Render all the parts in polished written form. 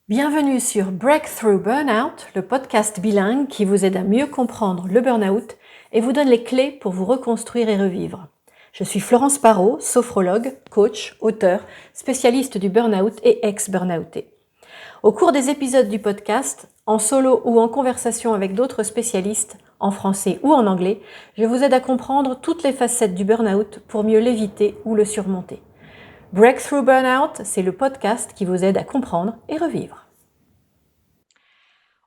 Bienvenue sur Breakthrough Burnout, le podcast bilingue qui vous aide à mieux comprendre le burn-out et vous donne les clés pour vous reconstruire et revivre. Je suis Florence Parot, sophrologue, coach, auteur, spécialiste du burn-out et ex-burnouté. Au cours des épisodes du podcast, en solo ou en conversation avec d'autres spécialistes, en français ou en anglais, je vous aide à comprendre toutes les facettes du burn-out pour mieux l'éviter ou le surmonter. Breakthrough Burnout, c'est le podcast qui vous aide à comprendre et revivre.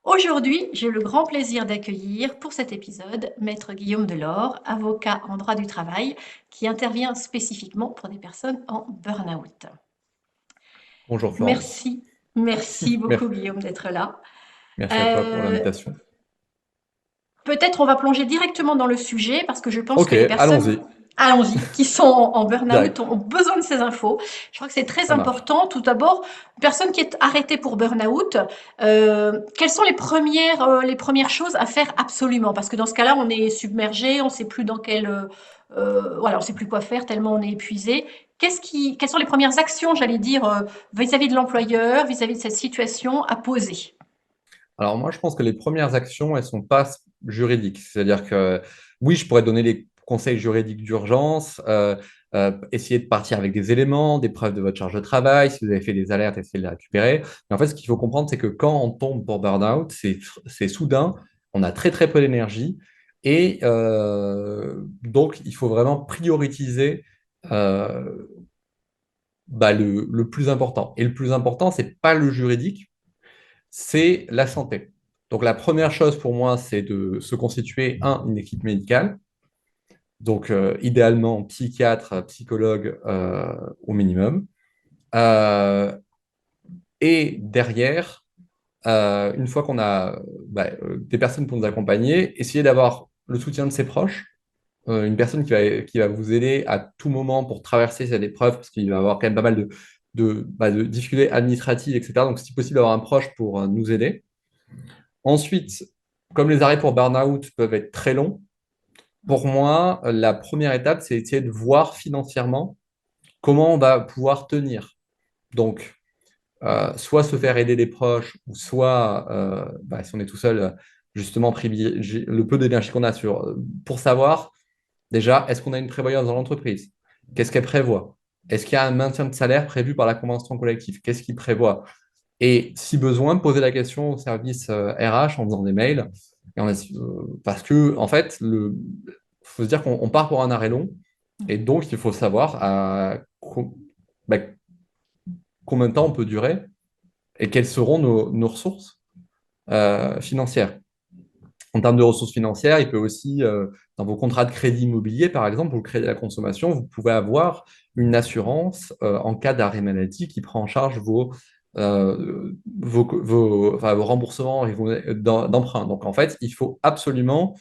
Aujourd'hui, j'ai le grand plaisir d'accueillir pour cet épisode Maître Guillaume Delors, avocat en droit du travail, qui intervient spécifiquement pour des personnes en burn-out. Bonjour Florence. Merci beaucoup Mer- Guillaume d'être là. Merci à toi pour Euh, l'invitation. Peut-être on va plonger directement dans le sujet parce que je pense Ok, que les personnes, allons-y. allons-y, qui sont en burn-out Direct. ont besoin de ces infos. Je crois que c'est très Ça marche. important. Tout d'abord, une personne qui est arrêtée pour burn-out, quelles sont les premières choses à faire absolument? Parce que dans ce cas-là, on est submergé, on ne sait plus dans voilà, on sait plus quoi faire tellement on est épuisé. Quelles sont les premières actions, j'allais dire, vis-à-vis de l'employeur, vis-à-vis de cette situation à poser? Alors moi, je pense que les premières actions, elles sont pas juridiques. C'est-à-dire que oui, je pourrais donner les conseils juridiques d'urgence, essayer de partir avec des éléments, des preuves de votre charge de travail. Si vous avez fait des alertes, essayez de les récupérer. Mais en fait, ce qu'il faut comprendre, c'est que quand on tombe pour burn-out, c'est soudain, on a très très peu d'énergie. Et donc, il faut vraiment prioriser euh, le plus important. Et le plus important, c'est pas le juridique, c'est la santé. Donc la première chose pour moi, c'est de se constituer, une équipe médicale. Donc idéalement, psychiatre, psychologue au minimum. Euh, et derrière, une fois qu'on a des personnes pour nous accompagner, essayer d'avoir le soutien de ses proches, une personne qui va vous aider à tout moment pour traverser cette épreuve, parce qu'il va y avoir quand même pas mal de difficultés administratives, etc. Donc, si possible, avoir un proche pour nous aider. Ensuite, comme les arrêts pour burn-out peuvent être très longs, pour moi, la première étape, c'est essayer de voir financièrement comment on va pouvoir tenir. Donc, soit se faire aider des proches, ou soit, si on est tout seul, justement, privilégier le peu d'énergie qu'on a pour savoir déjà, est-ce qu'on a une prévoyance dans l'entreprise? Qu'est-ce qu'elle prévoit? Est-ce qu'il y a un maintien de salaire prévu par la convention collective? Qu'est-ce qu'il prévoit? Et si besoin, poser la question au service RH en faisant des mails. Parce que, en fait, faut se dire qu'on part pour un arrêt long. Et donc, il faut savoir bah, combien de temps on peut durer et quelles seront nos ressources financières. En termes de ressources financières, il peut aussi, dans vos contrats de crédit immobilier, par exemple, pour le crédit à la consommation, vous pouvez avoir une assurance en cas d'arrêt maladie qui prend en charge vos remboursements d'emprunt. Donc, en fait, il faut absolument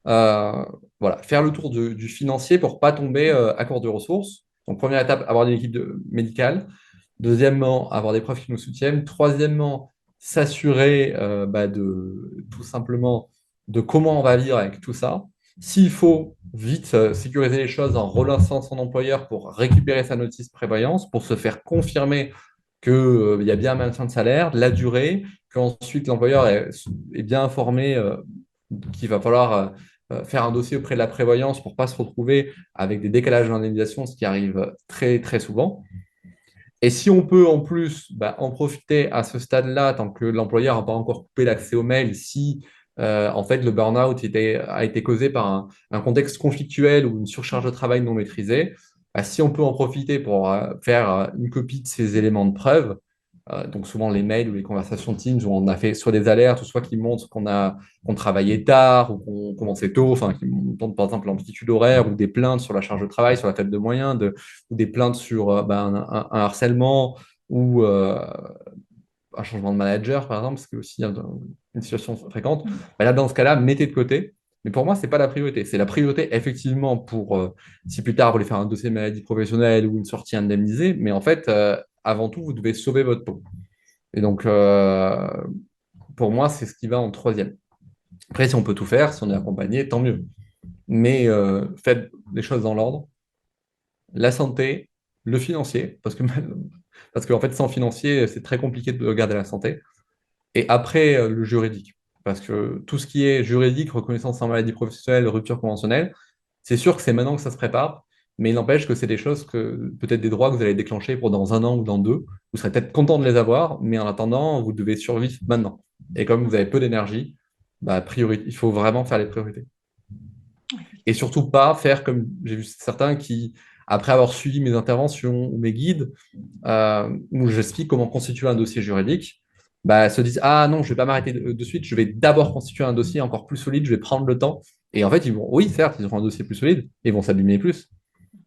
voilà, faire le tour du financier pour ne pas tomber à court de ressources. Donc, première étape, avoir une équipe médicale. Deuxièmement, avoir des preuves qui nous soutiennent. Troisièmement, s'assurer tout simplement de comment on va vivre avec tout ça. S'il faut vite sécuriser les choses en relançant son employeur pour récupérer sa notice prévoyance, pour se faire confirmer qu'il y a bien un maintien de salaire, la durée, qu'ensuite l'employeur est bien informé qu'il va falloir faire un dossier auprès de la prévoyance pour ne pas se retrouver avec des décalages d'indemnisation, ce qui arrive très très souvent. Et si on peut en plus en profiter à ce stade-là, tant que l'employeur n'a pas encore coupé l'accès aux mails, si en fait le burn-out a été causé par un contexte conflictuel ou une surcharge de travail non maîtrisée, si on peut en profiter pour faire une copie de ces éléments de preuve, donc souvent les mails ou les conversations Teams où on a fait soit des alertes ou soit qui montrent qu'on travaillait tard ou qu'on commençait tôt, enfin qui montrent par exemple l'amplitude horaire ou des plaintes sur la charge de travail, sur la faible de moyens, ou des plaintes sur un harcèlement ou un changement de manager par exemple, c'est aussi une situation fréquente. Là, dans ce cas-là, mettez de côté. Mais pour moi, ce n'est pas la priorité. C'est la priorité, effectivement, pour si plus tard vous voulez faire un dossier de maladie professionnelle ou une sortie indemnisée. Mais en fait, avant tout, vous devez sauver votre peau. Et donc, pour moi, c'est ce qui va en troisième. Après, si on peut tout faire, si on est accompagné, tant mieux. Mais faites les choses dans l'ordre. La santé, le financier, parce que Parce qu'en fait, sans financier, c'est très compliqué de garder la santé. Et après, le juridique. Parce que tout ce qui est juridique, reconnaissance en maladie professionnelle, rupture conventionnelle, c'est sûr que c'est maintenant que ça se prépare, mais il n'empêche que c'est des choses que, peut-être des droits que vous allez déclencher pour dans un an ou dans deux. Vous serez peut-être content de les avoir, mais en attendant, vous devez survivre maintenant. Et comme vous avez peu d'énergie, bah, il faut vraiment faire les priorités. Et surtout pas faire comme j'ai vu certains qui, après avoir suivi mes interventions ou mes guides, où j'explique comment constituer un dossier juridique, bah, se disent, ah non, je vais pas m'arrêter de suite, je vais d'abord constituer un dossier encore plus solide, je vais prendre le temps. Et en fait, ils vont, oui, certes, ils auront un dossier plus solide, et ils vont s'abîmer plus.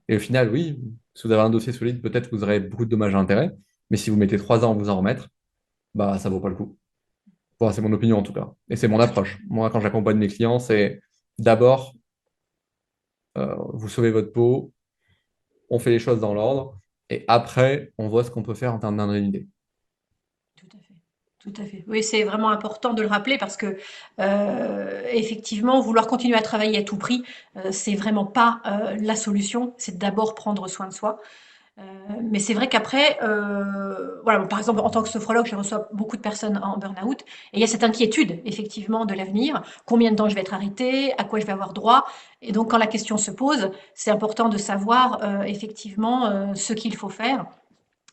Et au final, oui, si vous avez un dossier solide, peut-être que vous aurez beaucoup de dommages à intérêts, mais si vous mettez 3 ans à vous en remettre, bah, ça vaut pas le coup. Bon, c'est mon opinion en tout cas. Et c'est mon Tout à approche. Moi, quand j'accompagne mes clients, c'est d'abord, vous sauvez votre peau, on fait les choses dans l'ordre, et après, on voit ce qu'on peut faire en termes d'indemnité. Tout à fait. Tout à fait. Oui, c'est vraiment important de le rappeler parce que effectivement, vouloir continuer à travailler à tout prix, c'est vraiment pas la solution. C'est d'abord prendre soin de soi. Euh, mais c'est vrai qu'après, voilà, par exemple, en tant que sophrologue, je reçois beaucoup de personnes en burn-out et il y a cette inquiétude, effectivement, de l'avenir. Combien de temps je vais être arrêtée? À quoi je vais avoir droit? Et donc, quand la question se pose, c'est important de savoir effectivement ce qu'il faut faire.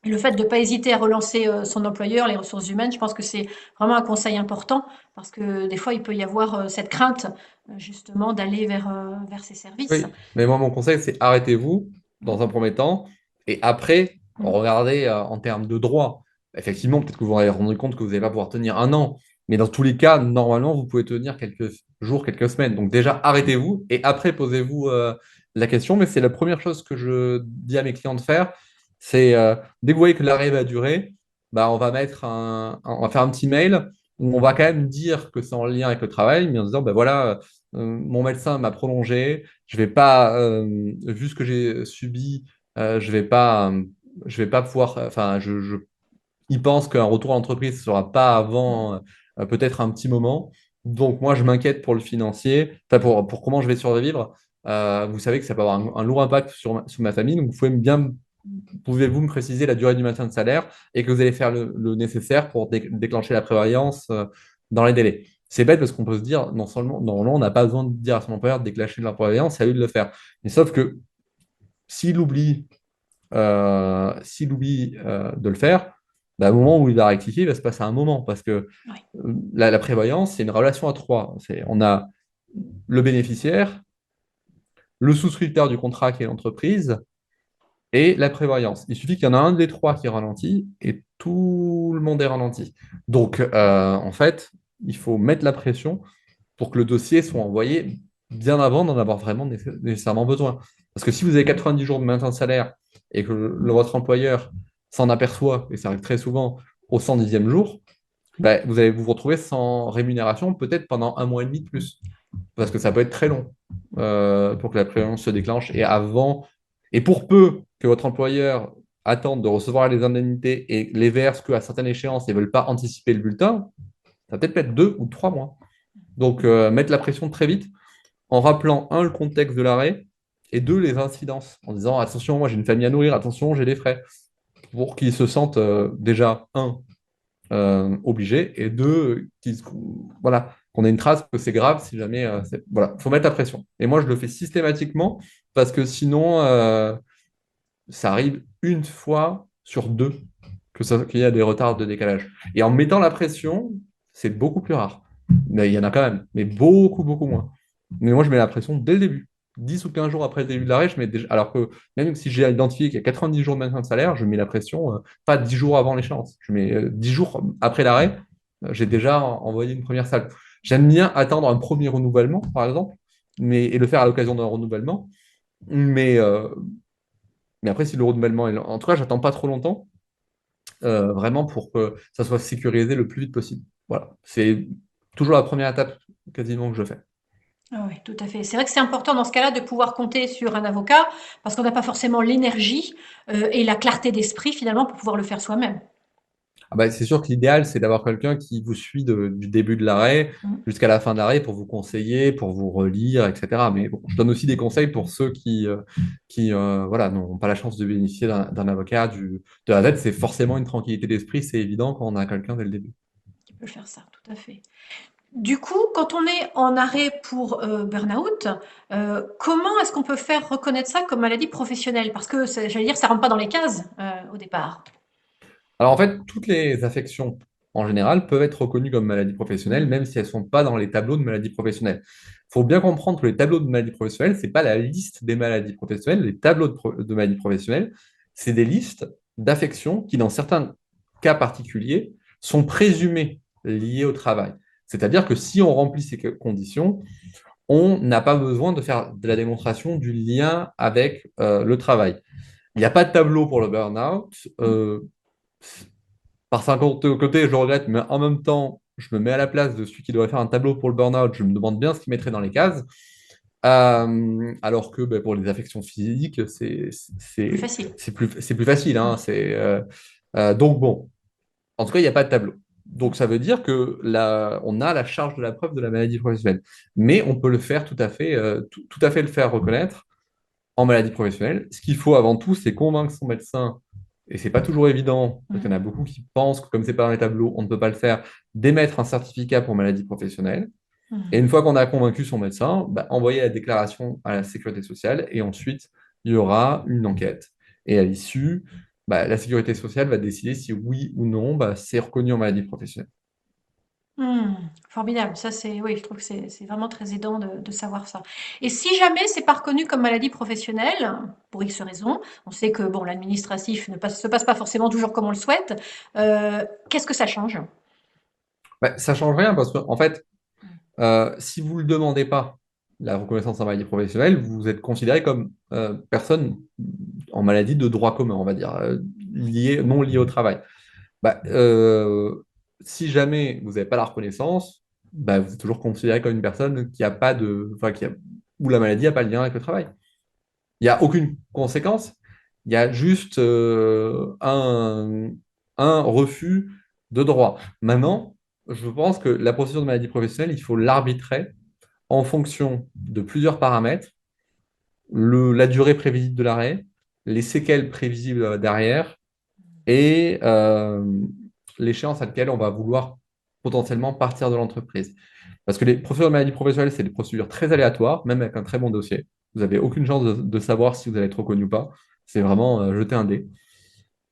Et le fait de ne pas hésiter à relancer son employeur, les ressources humaines, je pense que c'est vraiment un conseil important parce que des fois, il peut y avoir cette crainte justement d'aller vers ces services. Oui, mais moi, mon conseil, c'est arrêtez-vous dans un premier temps et après, Mm. regardez en termes de droit. Effectivement, peut-être que vous vous rendrez compte que vous n'allez pas pouvoir tenir un an, mais dans tous les cas, normalement, vous pouvez tenir quelques jours, quelques semaines. Donc déjà, arrêtez-vous et après, posez-vous la question. Mais c'est la première chose que je dis à mes clients de faire, c'est dès que vous voyez que l'arrêt va durer, bah, on va faire un petit mail où on va quand même dire que c'est en lien avec le travail, mais en disant, bah, voilà, mon médecin m'a prolongé, je vais pas, vu ce que j'ai subi, je vais pas pouvoir, enfin, il pense qu'un retour à l'entreprise ne sera pas avant peut-être un petit moment. Donc moi, je m'inquiète pour le financier, enfin pour comment je vais survivre. Vous savez que ça peut avoir un lourd impact sur ma famille, donc pouvez-vous me préciser la durée du maintien de salaire et que vous allez faire le nécessaire pour déclencher la prévoyance dans les délais. C'est bête parce qu'on peut se dire, non seulement, normalement, on n'a pas besoin de dire à son employeur de déclencher la prévoyance, c'est à lui de le faire. Mais sauf que s'il oublie, de le faire, bah, au moment où il va rectifier, il va se passer un moment parce que Ouais. la prévoyance, c'est une relation à trois. On a le bénéficiaire, le souscripteur du contrat qui est l'entreprise et la prévoyance. Il suffit qu'il y en a un des trois qui ralentit et tout le monde est ralenti. Donc, en fait, il faut mettre la pression pour que le dossier soit envoyé bien avant d'en avoir vraiment nécessairement besoin. Parce que si vous avez 90 jours de maintien de salaire et que votre employeur s'en aperçoit, et ça arrive très souvent au 110e jour, ben, vous allez vous retrouver sans rémunération peut-être pendant un mois et demi de plus. Parce que ça peut être très long pour que la prévoyance se déclenche. Et pour peu que votre employeur attende de recevoir les indemnités et les verse qu'à certaines échéances et ne veulent pas anticiper le bulletin, ça va peut-être mettre 2 ou 3 mois. Donc, mettre la pression très vite en rappelant, un, le contexte de l'arrêt et deux, les incidences, en disant attention, moi j'ai une famille à nourrir, attention, j'ai des frais, pour qu'ils se sentent déjà, un, obligés et deux, voilà, qu'on ait une trace que c'est grave si jamais. Voilà, il faut mettre la pression. Et moi, je le fais systématiquement parce que sinon, ça arrive une fois sur deux qu'il y a des retards de décalage. Et en mettant la pression, c'est beaucoup plus rare. Mais il y en a quand même, mais beaucoup, beaucoup moins. Mais moi, je mets la pression dès le début. 10 ou 15 jours après le début de l'arrêt, je mets déjà. Alors que même si j'ai identifié qu'il y a 90 jours de maintien de salaire, je mets la pression pas 10 jours avant l'échéance. Je mets 10 jours après l'arrêt, j'ai déjà envoyé une première salle. J'aime bien attendre un premier renouvellement, par exemple, et le faire à l'occasion d'un renouvellement. Mais, euh, mais après, si le renouvellement est. En tout cas, j'attends pas trop longtemps, vraiment pour que ça soit sécurisé le plus vite possible. Voilà. C'est toujours la première étape quasiment que je fais. Ah oui, tout à fait. C'est vrai que c'est important dans ce cas-là de pouvoir compter sur un avocat parce qu'on n'a pas forcément l'énergie et la clarté d'esprit finalement pour pouvoir le faire soi-même. Ah bah, c'est sûr que l'idéal, c'est d'avoir quelqu'un qui vous suit du début de l'arrêt Mm. jusqu'à la fin de l'arrêt pour vous conseiller, pour vous relire, etc. Mais bon, je donne aussi des conseils pour ceux qui voilà, n'ont pas la chance de bénéficier d'un avocat de A à Z. C'est forcément une tranquillité d'esprit, c'est évident quand on a quelqu'un dès le début. Qui peut faire ça, tout à fait. Du coup, quand on est en arrêt pour burn-out, comment est-ce qu'on peut faire reconnaître ça comme maladie professionnelle? Parce que, j'allais dire, ça rentre pas dans les cases au départ. Alors en fait, toutes les affections en général peuvent être reconnues comme maladies professionnelles, Mm. même si elles ne sont pas dans les tableaux de maladies professionnelles. Il faut bien comprendre que les tableaux de maladies professionnelles, ce n'est pas la liste des maladies professionnelles. Les tableaux de maladies professionnelles, c'est des listes d'affections qui, dans certains cas particuliers, sont présumées liées au travail. C'est-à-dire que si on remplit ces conditions, on n'a pas besoin de faire de la démonstration du lien avec le travail. Il n'y a pas de tableau pour le burn-out. Par 50 côté, je regrette, mais en même temps, je me mets à la place de celui qui devrait faire un tableau pour le burn-out. Je me demande bien ce qu'il mettrait dans les cases. Alors que ben, pour les affections physiques, Plus facile. c'est plus facile. Hein, Mm. donc bon, en tout cas, il n'y a pas de tableau. Donc ça veut dire que là, on a la charge de la preuve de la maladie professionnelle. Mais on peut le faire tout à fait, tout à fait le faire reconnaître en maladie professionnelle. Ce qu'il faut avant tout, c'est convaincre son médecin, et c'est pas toujours évident, parce qu'il y en a Mm. beaucoup qui pensent que comme c'est pas dans les tableaux, on ne peut pas le faire, d'émettre un certificat pour maladie professionnelle. Et Mm. une fois qu'on a convaincu son médecin, bah, envoyer la déclaration à la sécurité sociale, et ensuite, il y aura une enquête. Et à l'issue, bah, la sécurité sociale va décider si oui ou non bah, c'est reconnu en maladie professionnelle. Hmm, formidable. Ça, c'est, oui, je trouve que c'est vraiment très aidant de savoir ça. Et si jamais c'est pas reconnu comme maladie professionnelle, pour X raisons, on sait que bon, l'administratif se passe pas forcément toujours comme on le souhaite. Qu'est-ce que ça change? Bah, ça ne change rien parce qu'en fait, si vous ne le demandez pas, la reconnaissance en maladie professionnelle, vous êtes considéré comme personne en maladie de droit commun, on va dire, non liée au travail. Bah, si jamais vous n'avez pas la reconnaissance, bah, vous êtes toujours considéré comme une personne qui a pas de, enfin, où la maladie n'a pas de lien avec le travail. Il n'y a aucune conséquence. Il y a juste un refus de droit. Maintenant, je pense que la procédure de maladie professionnelle, il faut l'arbitrer en fonction de plusieurs paramètres, la durée prévisible de l'arrêt, les séquelles prévisibles derrière et l'échéance à laquelle on va vouloir potentiellement partir de l'entreprise. Parce que les procédures de maladie professionnelle, c'est des procédures très aléatoires, même avec un très bon dossier. Vous n'avez aucune chance de savoir si vous allez être reconnu ou pas. C'est vraiment jeter un dé.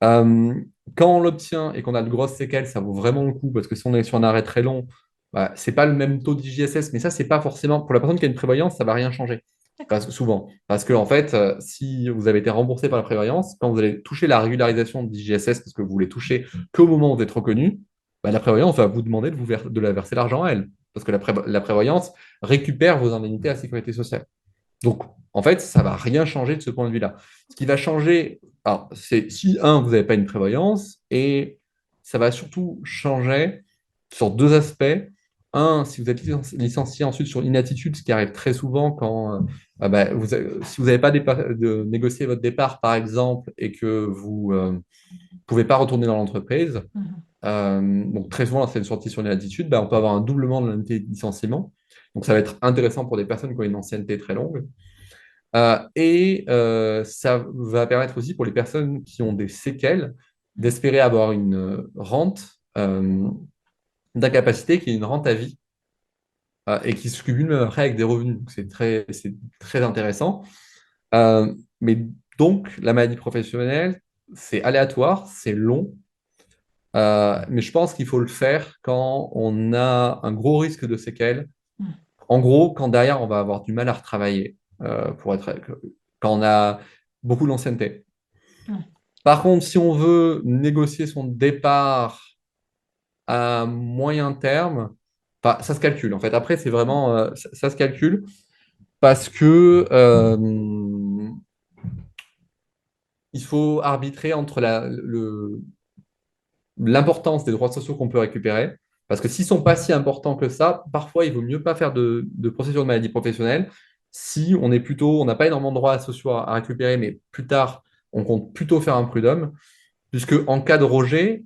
Euh, Quand on l'obtient et qu'on a de grosses séquelles, ça vaut vraiment le coup parce que si on est sur un arrêt très long, bah, c'est pas le même taux d'IJSS, mais ça, c'est pas forcément pour la personne qui a une prévoyance, ça va rien changer. D'accord. Souvent. Parce que, en fait, si vous avez été remboursé par la prévoyance, quand vous allez toucher la régularisation d'IJSS, parce que vous voulez toucher qu'au moment où vous êtes reconnu, bah, la prévoyance va vous demander de la verser l'argent à elle. Parce que la prévoyance récupère vos indemnités à la sécurité sociale. Donc, en fait, ça ne va rien changer de ce point de vue-là. Ce qui va changer, alors, c'est si, un, vous n'avez pas une prévoyance, et ça va surtout changer sur deux aspects. Un, si vous êtes licencié ensuite sur inattitude, ce qui arrive très souvent quand bah, si vous n'avez pas de négocier votre départ, par exemple, et que vous ne pouvez pas retourner dans l'entreprise, Mhm. donc très souvent, c'est une sortie sur inattitude, bah, on peut avoir un doublement de l'indemnité de licenciement. Donc, ça va être intéressant pour des personnes qui ont une ancienneté très longue. Ça va permettre aussi pour les personnes qui ont des séquelles d'espérer avoir une rente d'incapacité qui est une rente à vie et qui se cumule même après avec des revenus. Donc, c'est très intéressant. Mais donc, la maladie professionnelle, c'est aléatoire, c'est long, mais je pense qu'il faut le faire quand on a un gros risque de séquelles. Mhm. En gros, quand derrière, on va avoir du mal à retravailler, quand on a beaucoup d'ancienneté. Mhm. Par contre, si on veut négocier son départ à moyen terme, enfin, ça se calcule. En fait, après, c'est vraiment, ça se calcule parce que il faut arbitrer entre l'importance des droits sociaux qu'on peut récupérer. Parce que s'ils ne sont pas si importants que ça, parfois, il vaut mieux pas faire de procédure de maladie professionnelle si on n'a pas énormément de droits sociaux à récupérer, mais plus tard, on compte plutôt faire un prud'homme, puisque en cas de rejet,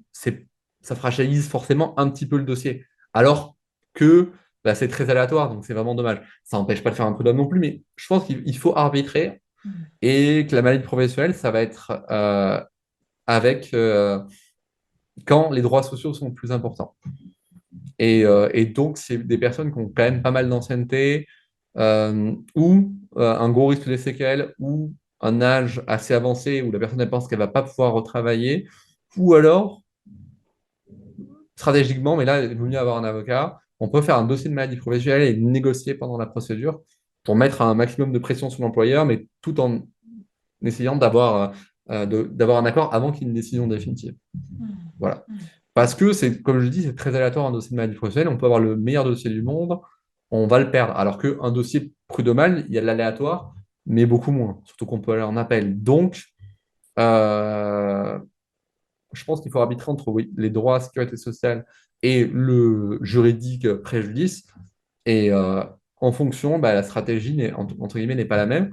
ça fragilise forcément un petit peu le dossier. Alors que bah, c'est très aléatoire, donc c'est vraiment dommage. Ça n'empêche pas de faire un prud'homme non plus, mais je pense qu'il faut arbitrer et que la maladie professionnelle, ça va être avec quand les droits sociaux sont plus importants. Et donc, c'est des personnes qui ont quand même pas mal d'ancienneté ou un gros risque de séquelles ou un âge assez avancé où la personne elle pense qu'elle va pas pouvoir retravailler ou alors stratégiquement, mais là, il vaut mieux avoir un avocat. On peut faire un dossier de maladie professionnelle et négocier pendant la procédure pour mettre un maximum de pression sur l'employeur, mais tout en essayant d'avoir un accord avant qu'il y ait une décision définitive. Voilà. Parce que c'est, comme je dis, c'est très aléatoire un dossier de maladie professionnelle. On peut avoir le meilleur dossier du monde, on va le perdre. Alors qu'un dossier prud'homal, il y a de l'aléatoire, mais beaucoup moins. Surtout qu'on peut aller en appel. Donc, euh, je pense qu'il faut arbitrer entre oui, les droits à sécurité sociale et le juridique préjudice. Et en fonction, bah, la stratégie, entre guillemets, n'est pas la même.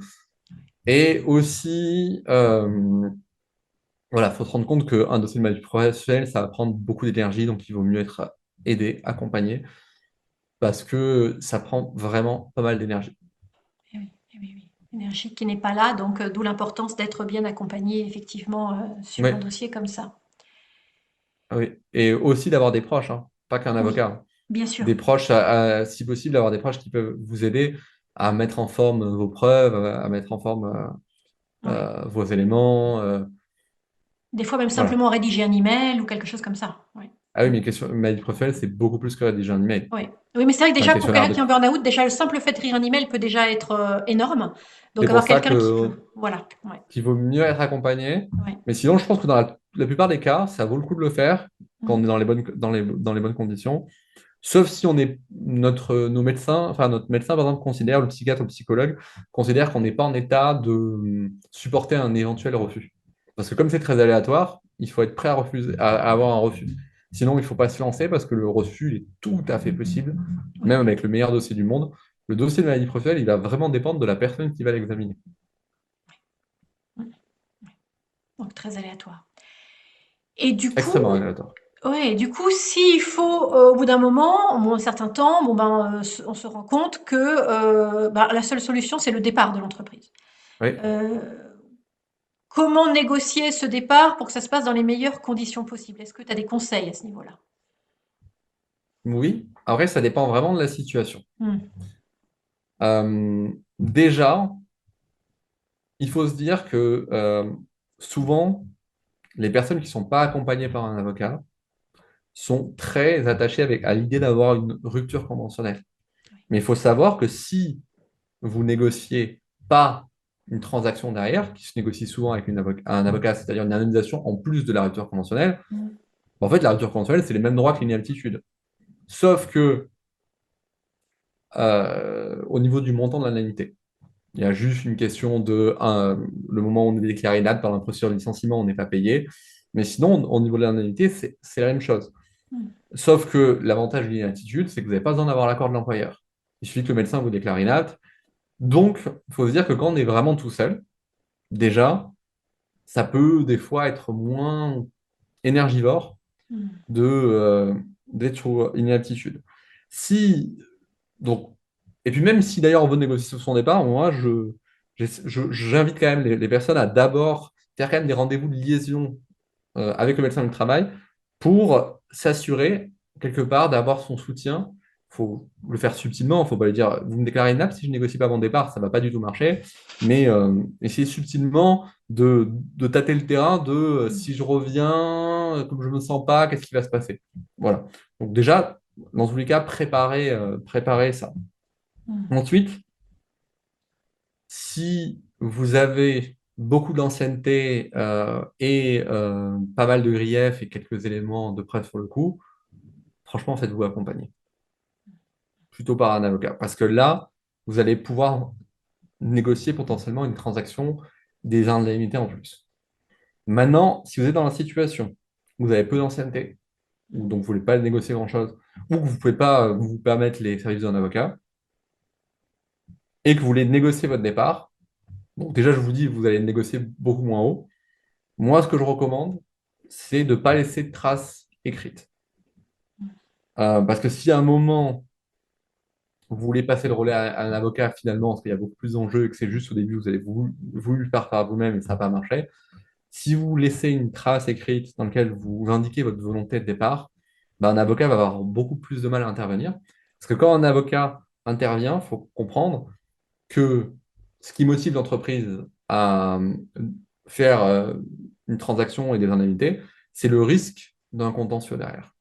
Et aussi, voilà, il faut se rendre compte qu'un dossier de maladie professionnelle, ça va prendre beaucoup d'énergie, donc il vaut mieux être aidé, accompagné, parce que ça prend vraiment pas mal d'énergie. Eh oui, eh oui, oui. Énergie qui n'est pas là, donc d'où l'importance d'être bien accompagné effectivement sur un Oui, dossier comme ça. oui. Et aussi d'avoir des proches, hein, pas qu'un Oui, avocat, hein. bien sûr. Des proches, si possible, d'avoir des proches qui peuvent vous aider à mettre en forme vos preuves, à mettre en forme Ouais. vos éléments. Des fois même Voilà. simplement rédiger un email ou quelque chose comme ça. Ouais. Ah oui, Mm. mais question maladie professionnelle, c'est beaucoup plus que rédiger un email. Oui. Oui, mais c'est vrai que C'est un déjà pour questionnaire quelqu'un de... qui est en burn-out, déjà le simple fait de écrire un email peut déjà être énorme. C'est Donc pour avoir ça quelqu'un qui que peut. Voilà. Ouais. qu'il vaut mieux être accompagné. Ouais. Mais sinon, je pense que dans la plupart des cas, ça vaut le coup de le faire quand on Mm. est dans les bonnes conditions. Sauf si on est nos médecins, enfin notre médecin par exemple considère, le psychiatre ou le psychologue considère qu'on n'est pas en état de supporter un éventuel refus. Parce que comme c'est très aléatoire, il faut être prêt à refuser, à avoir un refus. Sinon, il ne faut pas se lancer parce que le refus, il est tout à fait possible, Oui. même avec le meilleur dossier du monde. Le dossier de maladie professionnelle, il va vraiment dépendre de la personne qui va l'examiner. Mm. Donc très aléatoire. Et du coup, Extrêmement aléatoire. ouais, du coup, s'il faut, au bout d'un moment, au bout d'un certain temps, bon ben, on se rend compte que ben, la seule solution, c'est le départ de l'entreprise. Oui. Euh, Comment négocier ce départ pour que ça se passe dans les meilleures conditions possibles? Est-ce que tu as des conseils à ce niveau-là? Oui, après, ça dépend vraiment de la situation. Hmm. Déjà, il faut se dire que souvent, les personnes qui ne sont pas accompagnées par un avocat sont très attachées à l'idée d'avoir une rupture conventionnelle. Mais il faut savoir que si vous négociez pas une transaction derrière, qui se négocie souvent avec un avocat, c'est-à-dire une indemnisation en plus de la rupture conventionnelle, Hmm. en fait, la rupture conventionnelle, c'est les mêmes droits que l'inaptitude. Sauf que au niveau du montant de l'indemnité. Il y a juste une question le moment où on est déclaré inapte par la procédure de licenciement, on n'est pas payé. Mais sinon, au niveau de l'indemnité, c'est la même chose. Hmm. Sauf que l'avantage de l'inaptitude, c'est que vous n'avez pas besoin d'avoir l'accord de l'employeur. Il suffit que le médecin vous déclare inapte. Donc, il faut se dire que quand on est vraiment tout seul, déjà, ça peut des fois être moins énergivore Hmm. d'être sur inaptitude. Si Donc, et puis même si d'ailleurs on veut négocier sur son départ, moi, j'invite quand même les personnes à d'abord faire quand même des rendez-vous de liaison avec le médecin du travail pour s'assurer quelque part d'avoir son soutien. Il faut le faire subtilement, il ne faut pas lui dire, vous me déclarez inapte si je ne négocie pas mon départ, ça ne va pas du tout marcher. Mais essayer subtilement de tâter le terrain, si je reviens, comme je ne me sens pas, qu'est-ce qui va se passer? Voilà. Donc déjà, dans tous les cas, préparer ça. Hmm. Ensuite, si vous avez beaucoup d'ancienneté et pas mal de griefs et quelques éléments de preuve sur le coup, franchement, faites-vous accompagner, plutôt par un avocat. Parce que là, vous allez pouvoir négocier potentiellement une transaction des indemnités en plus. Maintenant, si vous êtes dans la situation où vous avez peu d'ancienneté, ou donc vous ne voulez pas négocier grand-chose, ou que vous ne pouvez pas vous permettre les services d'un avocat, et que vous voulez négocier votre départ, donc déjà, je vous dis, vous allez négocier beaucoup moins haut. Moi, ce que je recommande, c'est de ne pas laisser de traces écrite. Parce que si à un moment, vous voulez passer le relais à un avocat finalement, parce qu'il y a beaucoup plus d'enjeux et que c'est juste au début, vous avez voulu le faire par vous-même et ça n'a pas marché, si vous laissez une trace écrite dans laquelle vous indiquez votre volonté de départ, ben, un avocat va avoir beaucoup plus de mal à intervenir. Parce que quand un avocat intervient, il faut comprendre que ce qui motive l'entreprise à faire une transaction et des indemnités, c'est le risque d'un contentieux derrière.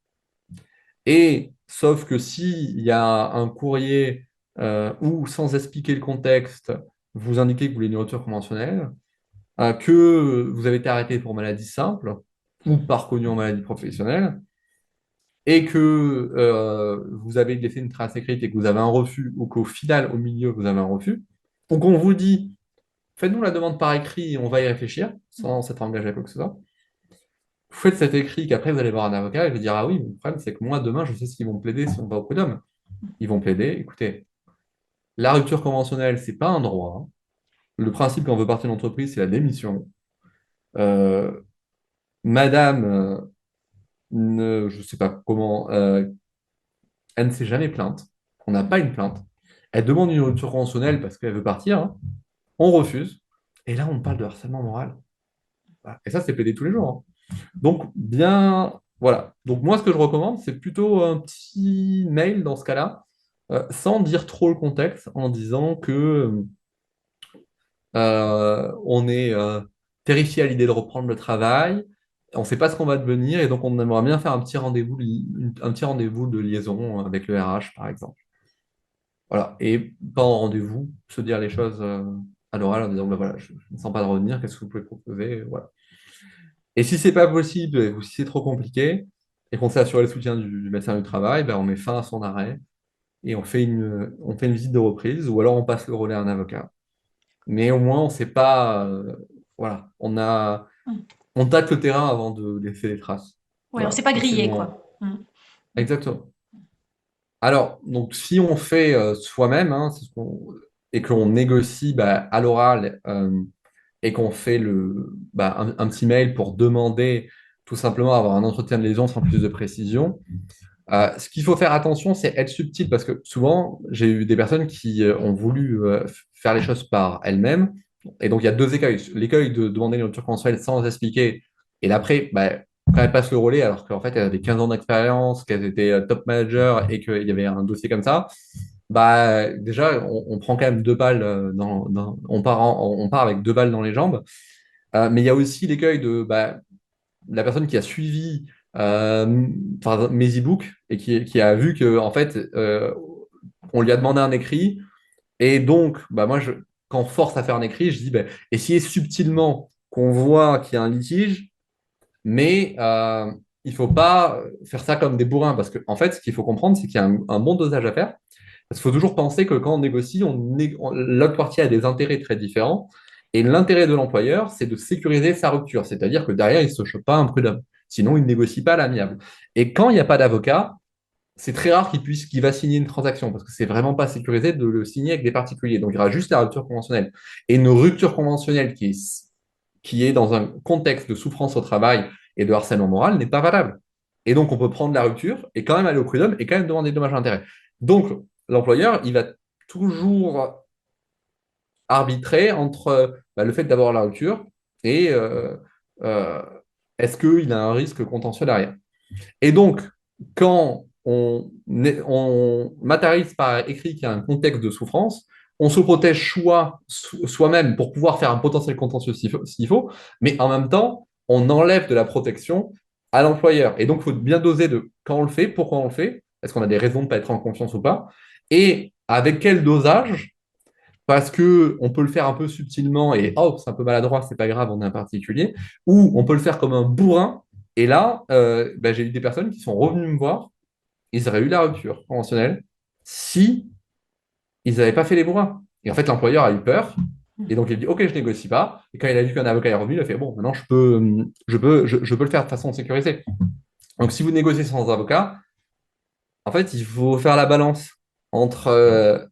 Et sauf que s'il y a un courrier où, sans expliquer le contexte, vous indiquez que vous voulez une rupture conventionnelle, que vous avez été arrêté pour maladie simple ou pas reconnu en maladie professionnelle, et que vous avez laissé une trace écrite et que vous avez un refus, ou qu'au final, au milieu, vous avez un refus, ou qu'on vous dit, faites-nous la demande par écrit et on va y réfléchir, sans s'être engagé à quoi que ce soit. Vous faites cet écrit qu'après vous allez voir un avocat et il va dire, ah oui, mais le problème c'est que moi, demain, je sais ce qu'ils vont plaider si on va au prud'homme. Ils vont plaider, écoutez, la rupture conventionnelle, c'est pas un droit. Le principe quand on veut partir d'une entreprise, c'est la démission. Euh, Madame, je ne sais pas comment, elle ne s'est jamais plainte. On n'a pas une plainte. Elle demande une rupture conventionnelle parce qu'elle veut partir, hein. On refuse. Et là, on parle de harcèlement moral. Voilà. Et ça, c'est plaidé tous les jours, hein. Donc, bien, voilà. Donc, moi, ce que je recommande, c'est plutôt un petit mail dans ce cas-là, sans dire trop le contexte, en disant que on est terrifié à l'idée de reprendre le travail, on ne sait pas ce qu'on va devenir, et donc on aimerait bien faire un petit rendez-vous de liaison avec le RH, par exemple. Voilà. Et pas en rendez-vous, se dire les choses à l'oral en disant, ben voilà, je ne sens pas de revenir, qu'est-ce que vous pouvez proposer? Voilà. Et si c'est pas possible, ou si c'est trop compliqué, et qu'on s'est assuré le soutien du médecin du travail, ben on met fin à son arrêt et on fait une visite de reprise, ou alors on passe le relais à un avocat. Mais au moins, on sait pas. Voilà, Mm. on tâte le terrain avant de laisser les traces. Ouais, on s'est Voilà, pas ça c'est grillé, mon. quoi. Mm. Exactement. Alors, donc, si on fait soi-même, hein, et qu'on négocie bah, à l'oral et qu'on fait un petit mail pour demander tout simplement à avoir un entretien de liaison sans plus de précision, ce qu'il faut faire attention, c'est être subtil parce que souvent, j'ai eu des personnes qui ont voulu faire les choses par elles-mêmes. Et donc, il y a deux écueils. L'écueil de demander une rupture consensuelle sans expliquer. Et l'après, bah, quand elles passent le relais, alors qu'en fait, elles avaient 15 ans d'expérience, qu'elles étaient top manager et qu'il y avait un dossier comme ça, bah, déjà, on prend quand même deux balles on part avec deux balles dans les jambes. Mais il y a aussi l'écueil de bah, la personne qui a suivi par exemple, mes e-books et qui a vu que en fait on lui a demandé un écrit et donc bah moi quand on force à faire un écrit je dis bah, essayez subtilement qu'on voit qu'il y a un litige mais il faut pas faire ça comme des bourrins parce que en fait ce qu'il faut comprendre c'est qu'il y a un bon dosage à faire parce qu'il faut toujours penser que quand on négocie l'autre partie a des intérêts très différents et l'intérêt de l'employeur, c'est de sécuriser sa rupture, c'est-à-dire que derrière, il ne se chope pas un prud'homme. Sinon, il ne négocie pas à l'amiable. Et quand il n'y a pas d'avocat, c'est très rare qu'il va signer une transaction parce que c'est vraiment pas sécurisé de le signer avec des particuliers. Donc, il y aura juste la rupture conventionnelle. Et une rupture conventionnelle qui est dans un contexte de souffrance au travail et de harcèlement moral n'est pas valable. Et donc, on peut prendre la rupture et quand même aller au prud'homme et quand même demander des dommages à intérêts. Donc, l'employeur, il va toujours arbitrer entre bah, le fait d'avoir la rupture et euh, est-ce qu'il a un risque contentieux derrière. Et donc, quand on matérialise par écrit qu'il y a un contexte de souffrance, on se protège soi-même pour pouvoir faire un potentiel contentieux s'il faut, mais en même temps, on enlève de la protection à l'employeur. Et donc, il faut bien doser de quand on le fait, pourquoi on le fait, est-ce qu'on a des raisons de ne pas être en confiance ou pas, et avec quel dosage parce que on peut le faire un peu subtilement et oh, c'est un peu maladroit, c'est pas grave, on est un particulier, ou on peut le faire comme un bourrin. Et là, bah, j'ai eu des personnes qui sont revenues me voir, ils auraient eu la rupture conventionnelle si ils n'avaient pas fait les bourrins. Et en fait, l'employeur a eu peur. Et donc, il dit, OK, je négocie pas. Et quand il a vu qu'un avocat est revenu, il a fait, bon, maintenant, je peux le faire de façon sécurisée. Donc, si vous négociez sans avocat, en fait, il faut faire la balance entre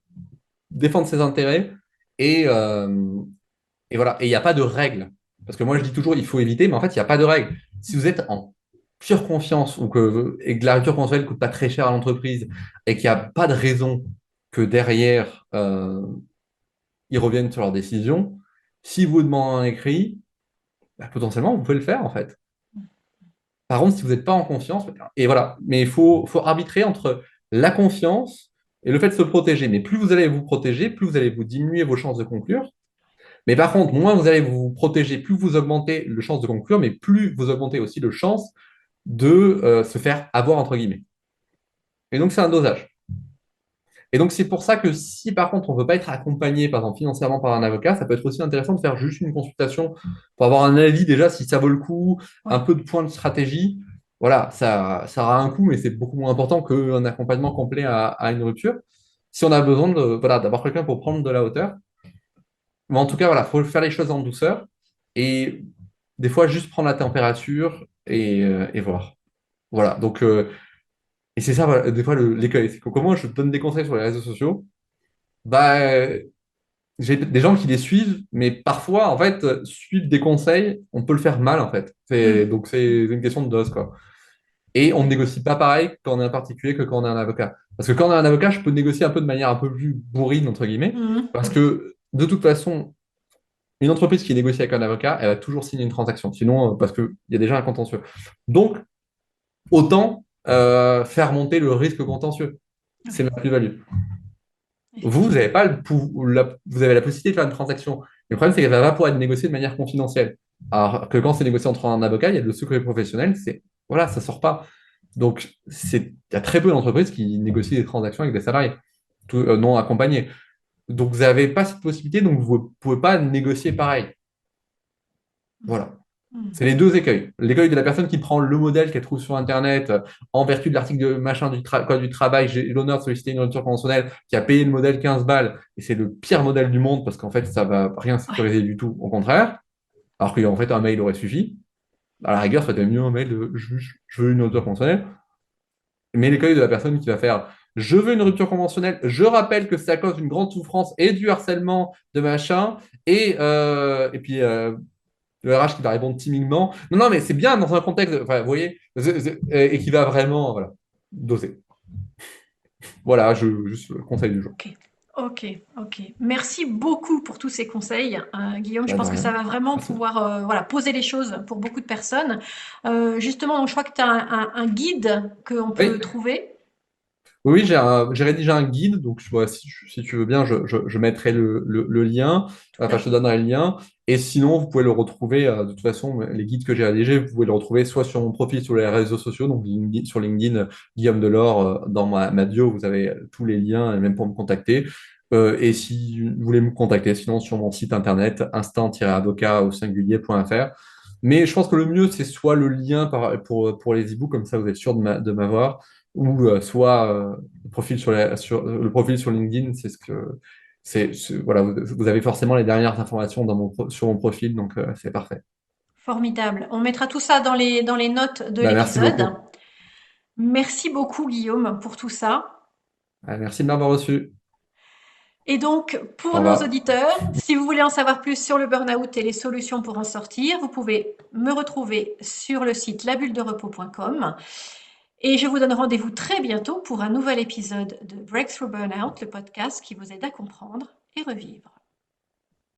défendre ses intérêts et, euh, et voilà. Et il n'y a pas de règle. Parce que moi, je dis toujours, il faut éviter, mais en fait, il n'y a pas de règle. Si vous êtes en pure confiance et que la rupture conventionnelle ne coûte pas très cher à l'entreprise et qu'il n'y a pas de raison que derrière, ils reviennent sur leur décision, si vous demandez un écrit, bah, potentiellement, vous pouvez le faire en fait. Par contre, si vous n'êtes pas en confiance, et voilà, mais faut arbitrer entre la confiance et le fait de se protéger. Mais plus vous allez vous protéger, plus vous allez vous diminuer vos chances de conclure. Mais par contre, moins vous allez vous protéger, plus vous augmentez le chance de conclure, mais plus vous augmentez aussi le chance de se faire avoir, entre guillemets. Et donc, c'est un dosage. Et donc, c'est pour ça que si par contre, on ne veut pas être accompagné, par exemple, financièrement par un avocat, ça peut être aussi intéressant de faire juste une consultation pour avoir un avis déjà si ça vaut le coup, un Ouais. peu de points de stratégie. Voilà, ça aura un coût, mais c'est beaucoup moins important qu'un accompagnement complet à une rupture. Si on a besoin voilà, d'avoir quelqu'un pour prendre de la hauteur. Mais en tout cas, voilà, il faut faire les choses en douceur et des fois juste prendre la température et voir. Voilà, donc, et c'est ça, voilà, des fois, l'écueil. C'est que comment je donne des conseils sur les réseaux sociaux, bah, j'ai des gens qui les suivent, mais parfois, en fait, suivre des conseils, on peut le faire mal, en fait. Mm. Donc, c'est une question de dose, quoi. Et on ne négocie pas pareil quand on est un particulier que quand on est un avocat. Parce que quand on est un avocat, je peux négocier un peu de manière un peu plus bourrine, entre guillemets, Mm. parce que de toute façon, une entreprise qui négocie avec un avocat, elle va toujours signer une transaction. Sinon, parce qu'il y a déjà un contentieux. Donc, autant faire monter le risque contentieux. C'est Oui, ma plus-value. Vous effectivement. avez pas vous avez la possibilité de faire une transaction. Le problème, c'est qu'elle va pas pouvoir être négociée de manière confidentielle. Alors que quand c'est négocié entre un avocat, il y a le secret professionnel, voilà, ça sort pas. Donc, il y a très peu d'entreprises qui négocient des transactions avec des salariés non accompagnés. Donc, vous n'avez pas cette possibilité, donc vous ne pouvez pas négocier pareil. Voilà. Mm. C'est les deux écueils. L'écueil de la personne qui prend le modèle qu'elle trouve sur Internet, en vertu de l'article de machin Code du travail, j'ai l'honneur de solliciter une rupture conventionnelle, qui a payé le modèle 15 balles, et c'est le pire modèle du monde parce qu'en fait, ça va rien Ouais. sécuriser du tout, au contraire, alors qu'en fait, un mail aurait suffi. À la rigueur, ça aurait été mieux un mail de je veux une rupture conventionnelle. Mais l'écueil de la personne qui va faire je veux une rupture conventionnelle, je rappelle que ça cause une grande souffrance et du harcèlement de machin, et puis le RH qui va répondre timidement. Non, non, mais c'est bien dans un contexte, enfin, vous voyez, et qui va vraiment voilà, doser. Voilà, juste le conseil du jour. Ok, ok, ok. Merci beaucoup pour tous ces conseils, Guillaume. Je Bah, de pense que ça rien. va vraiment Merci. pouvoir voilà, poser les choses pour beaucoup de personnes. Justement, donc, je crois que tu as un guide qu'on peut Oui, trouver. oui, j'ai rédigé un guide, donc si tu veux bien, je mettrai le lien, Tout enfin à je te fait. donnerai le lien, et sinon vous pouvez le retrouver, de toute façon, les guides que j'ai rédigés, vous pouvez le retrouver soit sur mon profil sur les réseaux sociaux, donc sur LinkedIn, Guillaume Delors, dans ma bio, vous avez tous les liens, et même pour me contacter. Et si vous voulez me contacter, sinon sur mon site internet, instant-avocat au singulier.fr. Mais je pense que le mieux, c'est soit le lien pour les e-books, comme ça vous êtes sûr de m'avoir, ou soit le profil le profil sur LinkedIn, c'est ce que voilà, vous avez forcément les dernières informations sur mon profil, donc c'est parfait. Formidable. On mettra tout ça dans les notes de Bah, merci l'épisode. beaucoup. Merci beaucoup, Guillaume, pour tout ça. Merci de m'avoir reçu. Et donc, Au pour nos revoir. auditeurs, si vous voulez en savoir plus sur le burn-out et les solutions pour en sortir, vous pouvez me retrouver sur le site labullerepos.com. Et je vous donne rendez-vous très bientôt pour un nouvel épisode de Breakthrough Burnout, le podcast qui vous aide à comprendre et revivre.